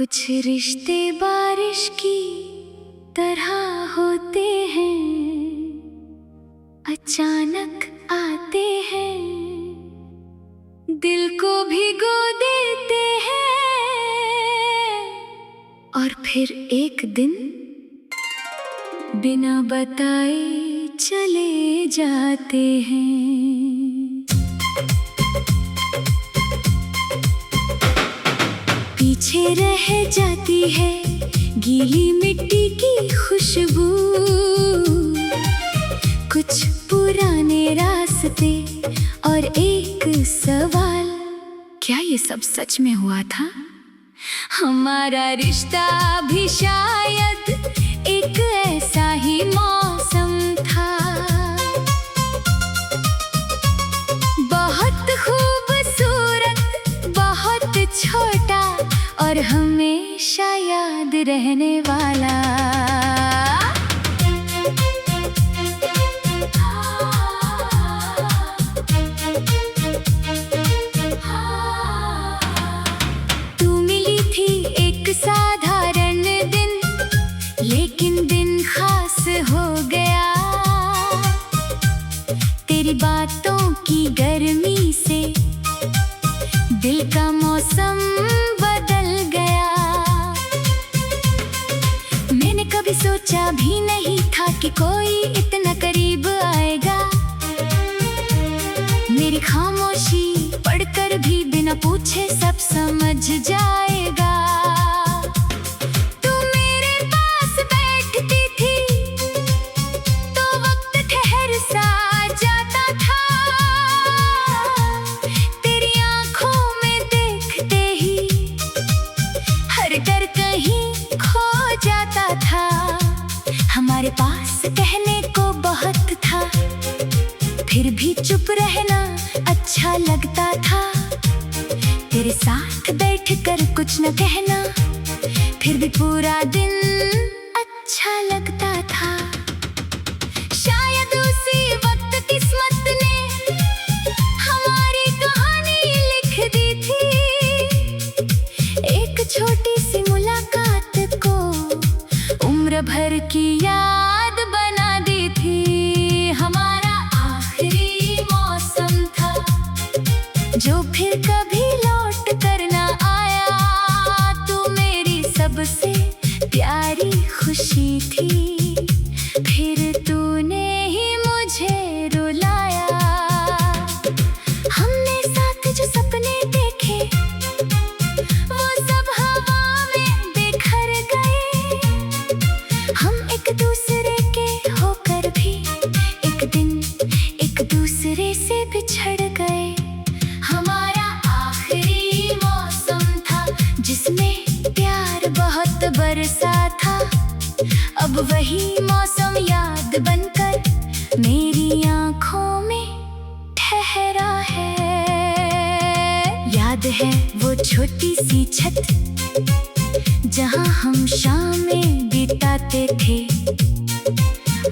कुछ रिश्ते बारिश की तरह होते हैं, अचानक आते हैं, दिल को भिगो देते हैं और फिर एक दिन बिना बताए चले जाते हैं। पीछे रह जाती है गीली मिट्टी की खुशबू, कुछ पुराने रास्ते और एक सवाल, क्या ये सब सच में हुआ था? हमारा रिश्ता भी शायद एक ऐसा ही मौसम था, बहुत खूबसूरत, बहुत छोटा और हमेशा याद रहने वाला। तू मिली थी एक साधारण दिन, लेकिन दिन खास हो गया। तेरी बातों की गर्मी से दिल का मौसम बदल गया। मैंने कभी सोचा भी नहीं था कि कोई इतना करीब आएगा। मेरी खामोशी पढ़कर भी बिना पूछे सब समझ जाएगा। तू मेरे पास बैठती थी तो वक्त ठहर सा जाता था। तेरी आंखों में देखते ही हर डर कहीं खो जाता था। हमारे पास कहने को बहुत था, फिर भी चुप रहना अच्छा लगता था। तेरे साथ बैठकर कुछ न कहना, फिर भी पूरा दिन अच्छा लगता था। शायद उसी वक्त किस्मत ने हमारी कहानी लिख दी थी। एक छोटी सी मुलाकात को उम्र भर की याद बना दी थी। हमारा आखिरी मौसम था जो फिर कभी लौट कर ना आया। तू मेरी सबसे प्यारी खुशी थी, फिर तूने ही मुझे रुलाया। हमने साथ जो सपने देखे वो सब हवा में बिखर गए। हम एक दूसरे के होकर भी एक दिन एक दूसरे से बिछड़ गए। हमारा आखिरी मौसम था जिसमें प्यार बहुत बरसा था। अब वही मौसम याद बनकर मेरी आंखों में ठहरा है। याद है वो छोटी सी छत जहां हम शामें बिताते थे,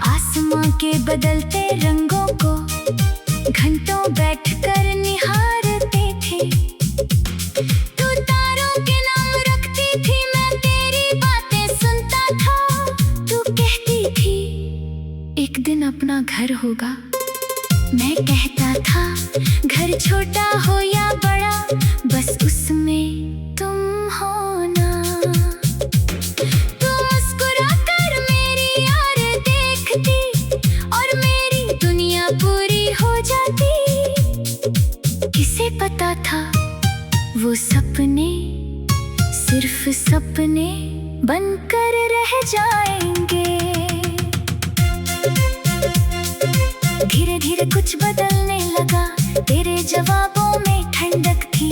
आसमां के बदलते रंगों को घंटों बैठकर निहारते थे। तू तारों के नाम रखती थी, मैं तेरी बातें सुनता था। तू कहती थी एक दिन अपना घर होगा, मैं कहता था घर छोटा हो या बड़ा बस उसमें तुम होना। तू मुस्कुराकर मेरी यार देखती और मेरी दुनिया पूरी हो जाती। किसे पता था वो सपने सिर्फ सपने बनकर रह जाएंगे। धीरे धीरे कुछ बदलने लगा, तेरे जवाबों में ठंडक थी।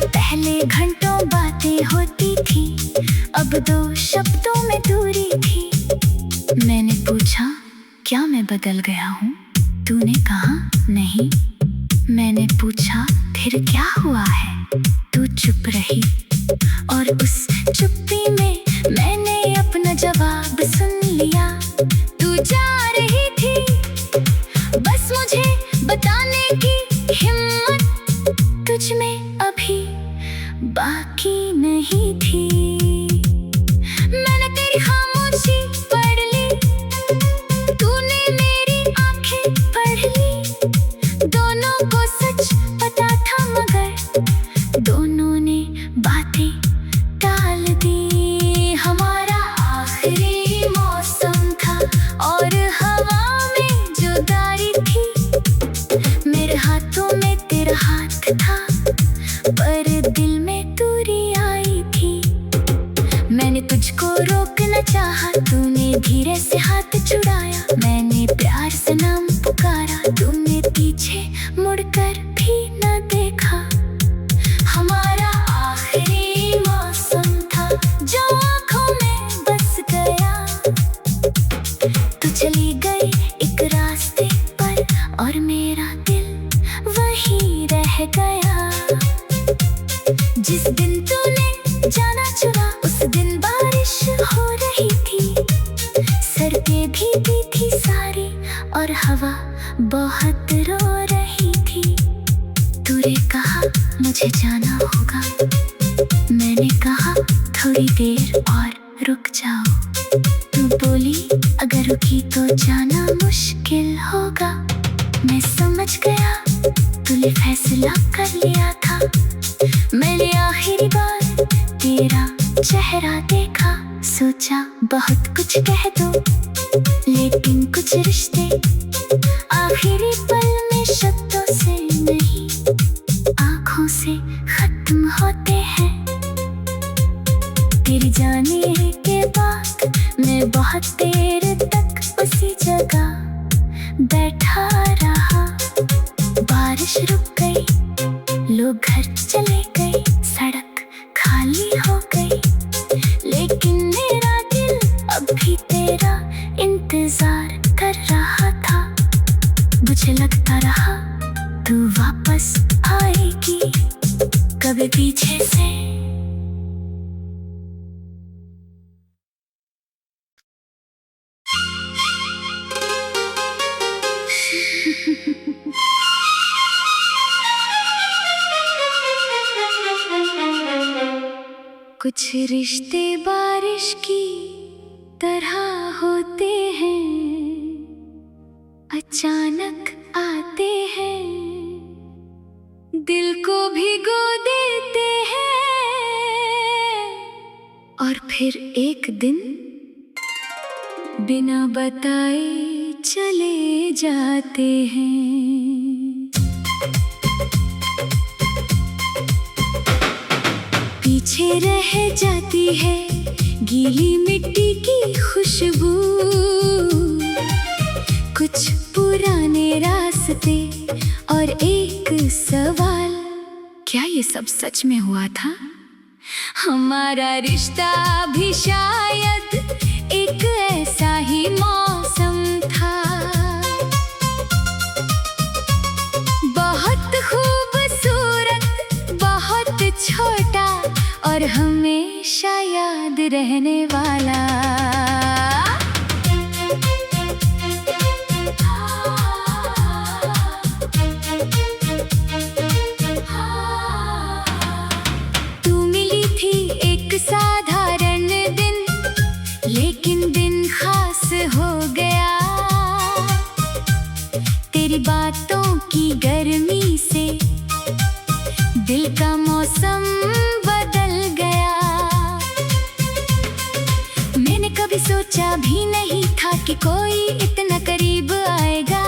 पहले घंटों बातें होती थी, अब 2 शब्दों में दूरी थी। मैंने पूछा क्या मैं बदल गया हूँ? तूने कहा नहीं। मैंने पूछा फिर क्या हुआ है? तू चुप रही और उस चुप्पी में मैंने अपना जवाब सुन लिया। तू जा रही थी बस मुझे बताने की हिम्मत तुझ में अभी बाकी नहीं थी। तूने धीरे से हाथ छुड़ाया, मैंने प्यार से नाम पुकारा, तूने पीछे मुड़कर भी न देखा। हमारा आखिरी मौसम था जो आँखों में बस गया। तू चली गई एक रास्ते पर और मेरा दिल वहीं रह गया। जिस दिन तूने जाना चुना उस दिन बारिश हो रही थी, सड़कें भीगी थी सारी और हवा बहुत रो रही थी। तूने कहा मुझे जाना होगा, मैंने कहा थोड़ी देर और रुक जाओ। तू बोली अगर रुकी तो जाना मुश्किल होगा। मैं समझ गया तूने फैसला कर लिया था। मैंने आखिरी बार तेरा चेहरा देखा, सोचा बहुत कुछ कह दो लेकिन कुछ रिश्ते आखिरी पल में शब्दों से नहीं आँखों से खत्म होते हैं। तेरे जाने के बाद मैं बहुत देर तक उसी जगह बैठा रहा। बारिश रुक गई, लोग घर चले गए, सड़क खाली हो गई, लेकिन मेरा दिल अब भी तेरा इंतजार कर रहा था। मुझे लगता रहा तू वापस आएगी कभी पीछे से। कुछ रिश्ते बारिश की तरह होते हैं, अचानक आते हैं, दिल को भिगो देते हैं और फिर एक दिन बिना बताए चले जाते हैं। पीछे रह जाती है गीली मिट्टी की खुशबू, कुछ पुराने रास्ते और एक सवाल, क्या ये सब सच में हुआ था? हमारा रिश्ता भी शायद एक ऐसा ही मौसम था, बहुत खूबसूरत, बहुत छोटा और हमेशा याद रहने वाला। तू मिली थी एक साधारण दिन, लेकिन दिन खास हो गया। तेरी बातों की गर्मी से दिल का मौसम बदल गया। मैंने कभी सोचा भी नहीं था कि कोई इतना करीब आएगा।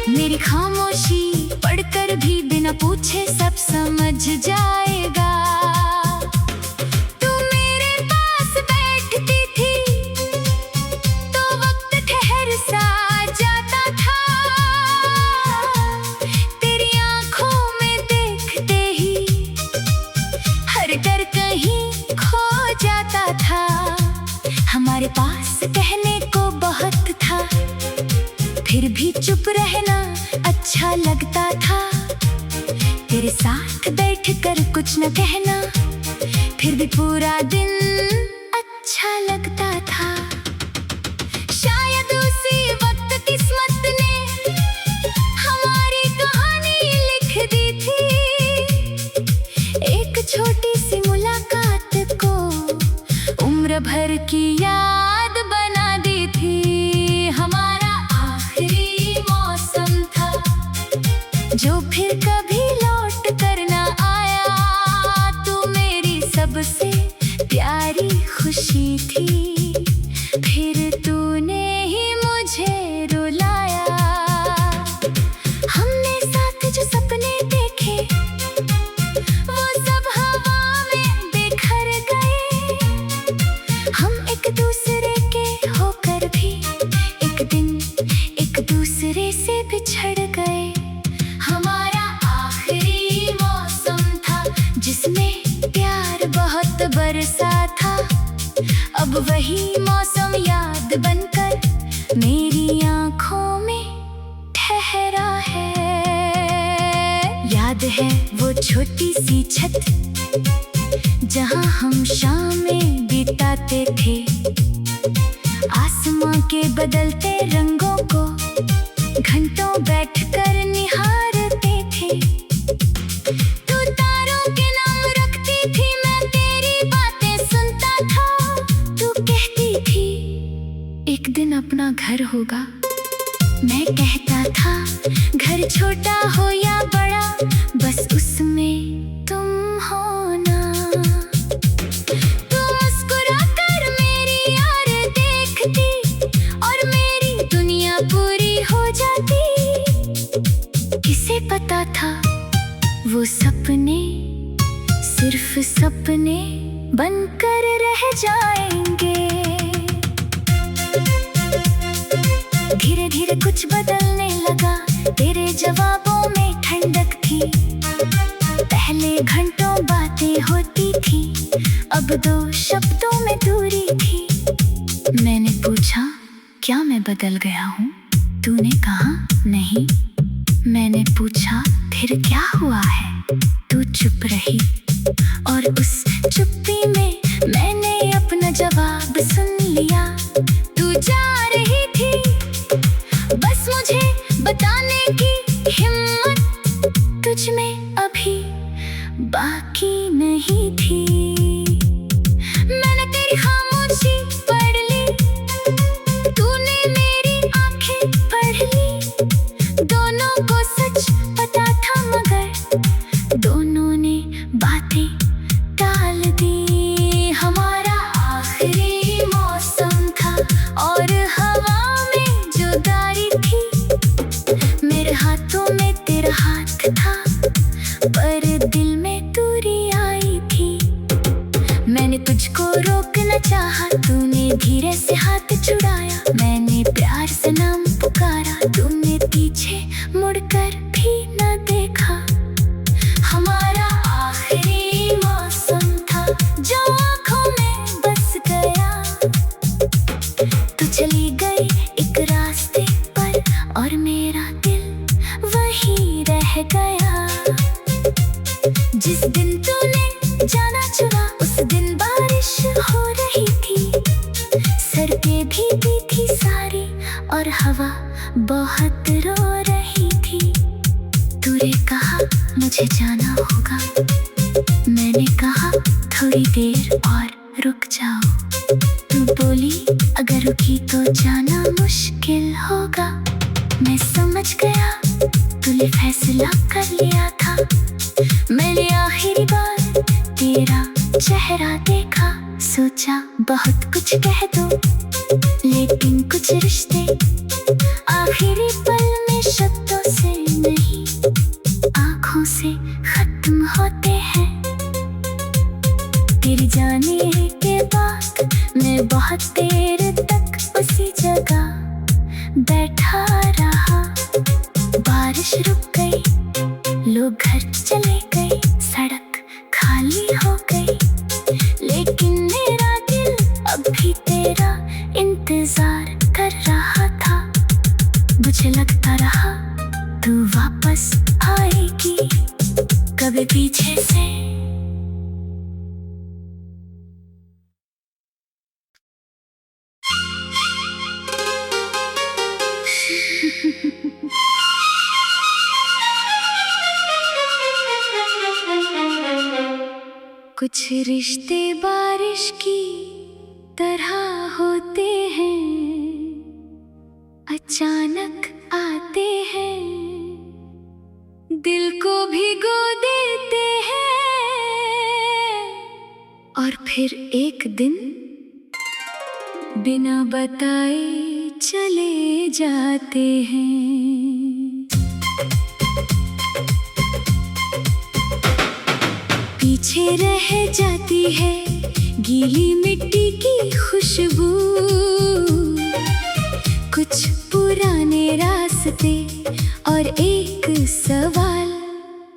मेरी खामोशी पढ़कर भी बिना पूछे सब समझ जाएगा। तू मेरे पास बैठती थी तो वक्त ठहर सा जाता था। तेरी आंखों में देखते ही हर डर कहीं खो जाता था। हमारे पास कहने को बहुत था, फिर भी चुप रहना अच्छा लगता था। तेरे साथ बैठकर कुछ न कहना, फिर भी पूरा दिन अच्छा लगता था। शायद उसी वक्त किस्मत ने हमारी कहानी लिख दी थी। एक छोटी सी मुलाकात को उम्र भर की याद बना दी थी। हमारा आखिरी मौसम था जो फिर कभी लौट कर ना आया। तू मेरी सबसे प्यारी खुशी थी, फिर तूने ही मुझे रुलाया। हमने साथ जो सपने देखे वो सब हवा में बिखर गए। हम एक मौसम याद बनकर मेरी आंखों में ठहरा है। याद है वो छोटी सी छत जहां हम शामें बिताते थे, आसमां के बदलते रंगों को घंटों बैठकर निहारते थे। तू तारों के नाम रखती थी, मैं तेरी बातें सुनता था। तू कहती थी एक दिन अपना घर होगा, मैं कहता था घर छोटा हो या बड़ा, बस उसमें तुम हो ना। तू मुस्कुराकर मेरी यार देखती और मेरी दुनिया पूरी हो जाती। किसे पता था वो सपने सिर्फ सपने बनकर रह जाएंगे। धीरे धीरे कुछ बदलने लगा, तेरे जवाबों में ठंडक थी। पहले घंटों बातें होती थी, अब 2 शब्दों में दूरी थी। मैंने पूछा क्या मैं बदल गया हूँ? तूने कहा नहीं। मैंने पूछा फिर क्या हुआ है? तू चुप रही और उस चुप्पी में मैंने अपना जवाब सुन लिया। तू जा रही थी बस मुझे बताने की हिम्मत तुझ में अभी बाकी नहीं थी। मैंने तेरी खामोशी पढ़ ली, तूने मेरी आंखें पढ़ ली। दोनों को सच पता था मगर दोनों ने बातें टाल दी। हमारा आखिरी मौसम था और हवा में जो गारी थी, मेरे हाथों में तेरा हाथ था पर दिल में दूरी आई थी। मैंने तुझको रोकना चाहा, तूने धीरे से हाथ छुड़ाया। मैंने प्यार से नाम पुकारा, तूने पीछे मुड़कर भी न देखा। हमारा आखिरी मौसम था जो आँखों में बस गया। तू चली गई एक रास्ते पर और मेरा दिल वहीं रह गया। जिस दिन तूने जाना चुना उस दिन बारिश हो रही थी, सड़कें भीगी थी सारी और हवा बहुत रो रही थी। तूने कहा मुझे जाना होगा, मैंने कहा थोड़ी देर और रुक जाओ। तू बोली अगर रुकी तो जाना मुश्किल होगा। मैं समझ गया तूने फैसला कर लिया था। मैंने आखिरी बार तेरा चेहरा देखा, सोचा बहुत कुछ कह दो लेकिन कुछ रिश्ते आखिरी पल में शब्दों से नहीं आँखों से खत्म होते हैं। तेरे जाने के बाद मैं बहुत देर तक उसी जगह बैठा रहा। बारिश रुक गई, लोग घर चले गए, सड़क खाली हो गई, लेकिन मेरा दिल अब भी तेरा इंतजार कर रहा था। मुझे लगता रहा तू वापस आएगी कभी पीछे से। कुछ रिश्ते बारिश की तरह होते हैं, अचानक आते हैं, दिल को भिगो देते हैं और फिर एक दिन बिना बताए चले जाते हैं। पीछे रह जाती है गीली मिट्टी की खुशबू, कुछ पुराने रास्ते और एक सवाल,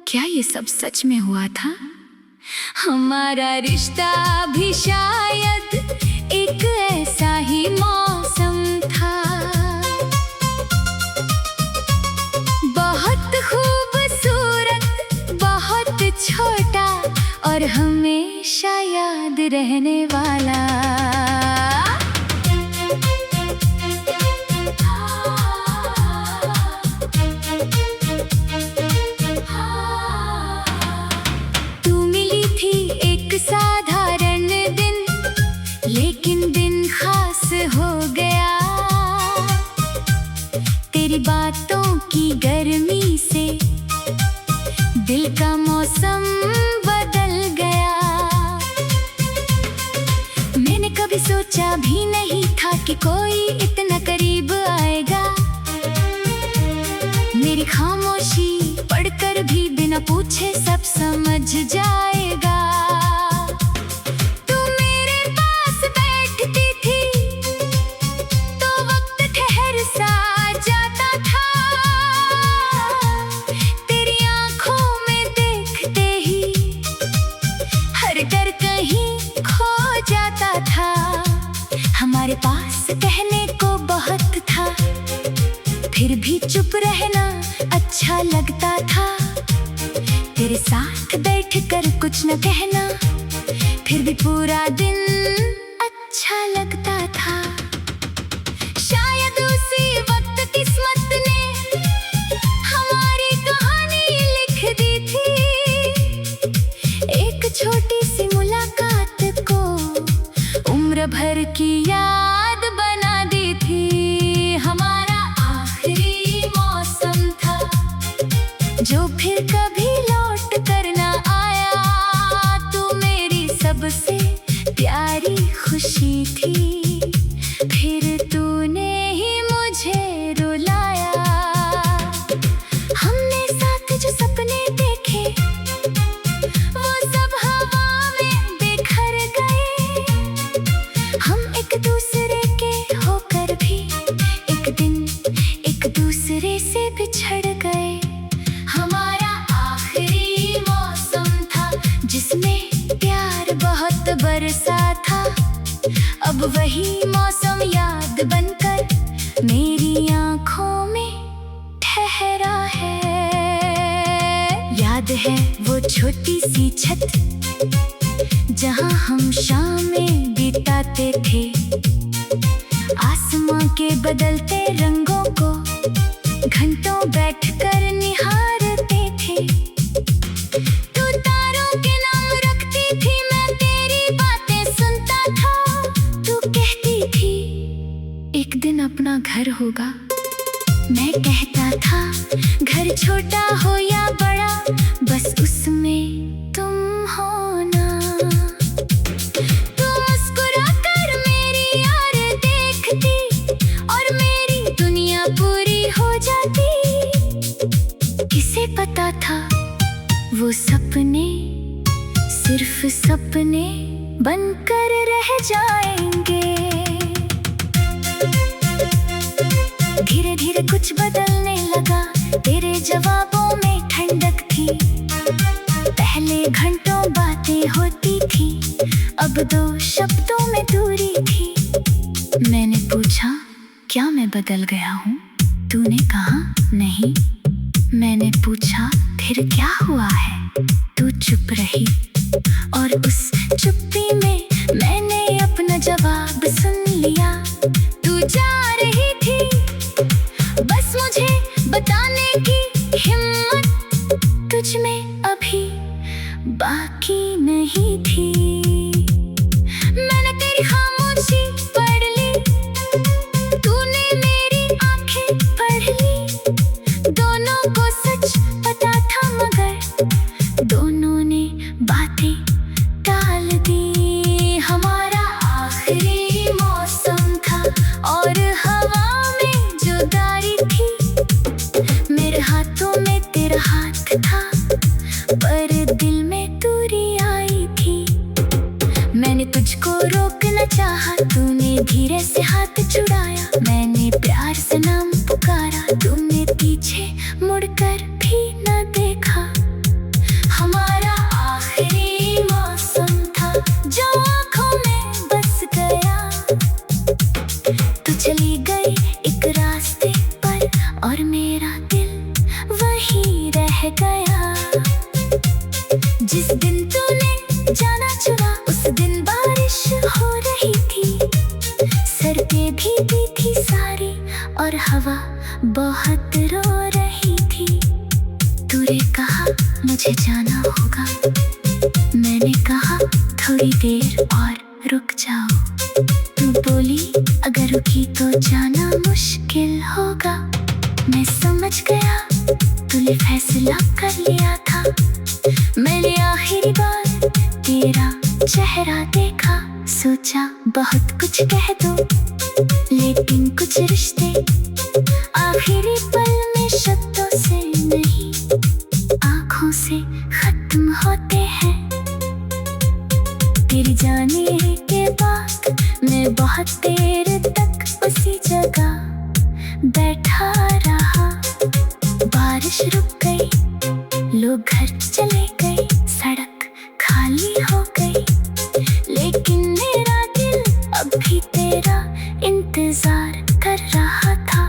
क्या ये सब सच में हुआ था? हमारा रिश्ता भी शायद एक ऐसा नहीं था कि कोई इतना करीब आएगा। मेरी खामोशी पढ़कर भी बिना पूछे सब समझ जाएगा। तू मेरे पास बैठती थी तो वक्त ठहर सा जाता था। तेरी आंखों में देखते ही हर डर कहीं खो जाता था। हमारे पास कहने को बहुत था, फिर भी चुप रहना अच्छा लगता था। तेरे साथ बैठकर कुछ न कहना, फिर भी पूरा दिन अच्छा लगता था। शायद उसी वक्त किस्मत ने हमारी कहानी लिख दी थी। एक छोटी सी मुलाकात को उम्र भर की याद बना दी थी। हमारा आखिरी मौसम था जो फिर कभी लौट कर ना आया। तू मेरी सबसे प्यारी खुशी थी, फिर तूने ही मुझे रुलाया। हमने साथ जो सपने देखे वो सब हवा में बिखर गए। हम एक दूसरे के होकर भी एक दिन एक दूसरे से बिछड़ गए। हमारा आखिरी मौसम था जिसमें प्यार बहुत बरसा था। अब वही मौसम याद बनकर मेरी आंखों में ठहरा है। याद है वो छोटी सी छत जहां हम शामें बिताते थे। आसमां के बदलते रंगों को घंटों बैठकर निहारते थे। तू तारों के नाम रखती थी, मैं तेरी बातें सुनता था। तू कहती थी एक दिन अपना घर होगा, मैं कहता था घर छोटा हो या बड़ा बस उसमें तुम हो ना। तू मुस्कुराकर मेरी ओर देखती और मेरी दुनिया पूरी हो जाती। किसे पता था वो सपने सिर्फ सपने बनकर रह जाएंगे। धीरे धीरे कुछ बदलने लगा, तेरे जवाबों में ठंडक थी। पहले घंटों बातें होती थी, अब 2 शब्दों में दूरी थी। मैंने पूछा क्या मैं बदल गया हूँ? तूने कहा नहीं। मैंने पूछा फिर क्या हुआ है? तू चुप रही और उस चुप्पी में मैंने अपना जवाब सुन लिया। तू जा रही थी बस मुझे बताने की हिम्मत तुझ में अभी बाकी नहीं थी। मैंने तेरी खामोशी पढ़ ली, तूने मेरी आंखें पढ़ ली। दोनों को सच पता था मगर दोनों ने बातें टाल दी। हमारा आखिरी मौसम था और हवा में जो गारी थी। मेरे हाथों में तेरा हाथ था पर दिल में दूरी आई थी। मैंने तुझको रोकना चाहा, तूने धीरे से हाथ छुड़ाया। मैंने प्यार से नाम पुकारा, तूने पीछे मुड़कर भी न देखा। हमारा आखिरी मौसम था जो आँखों में बस गया। तू चली गई एक रास्ते पर और मेरा दिल वहीं रह गया। जिस दिन तूने जाना चुना उस दिन बारिश हो रही थी। सर पे भीगी थी सारी और हवा बहुत रो रही थी। तूने कहा मुझे जाना होगा, मैंने कहा थोड़ी देर और रुक जाओ। तू बोली अगर रुकी तो जाना मुश्किल होगा। मैं समझ गया तूने फैसला कर लिया था। मैंने आखिरी बार तेरा चेहरा देखा। सोचा बहुत कुछ कह दो, लेकिन कुछ रिश्ते आखिरी पल में शब्दों से नहीं, आंखों से खत्म होते हैं। तेरे जाने के बाद मैं बहुत देर तक उसी जगह बैठा रहा। बारिश रुक गई, लोग घर चले गए, सड़क खाली हो गई, लेकिन मेरा दिल अब भी तेरा इंतजार कर रहा था।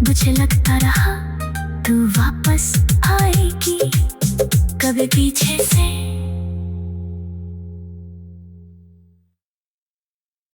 मुझे लगता रहा तू वापस आएगी कभी पीछे से।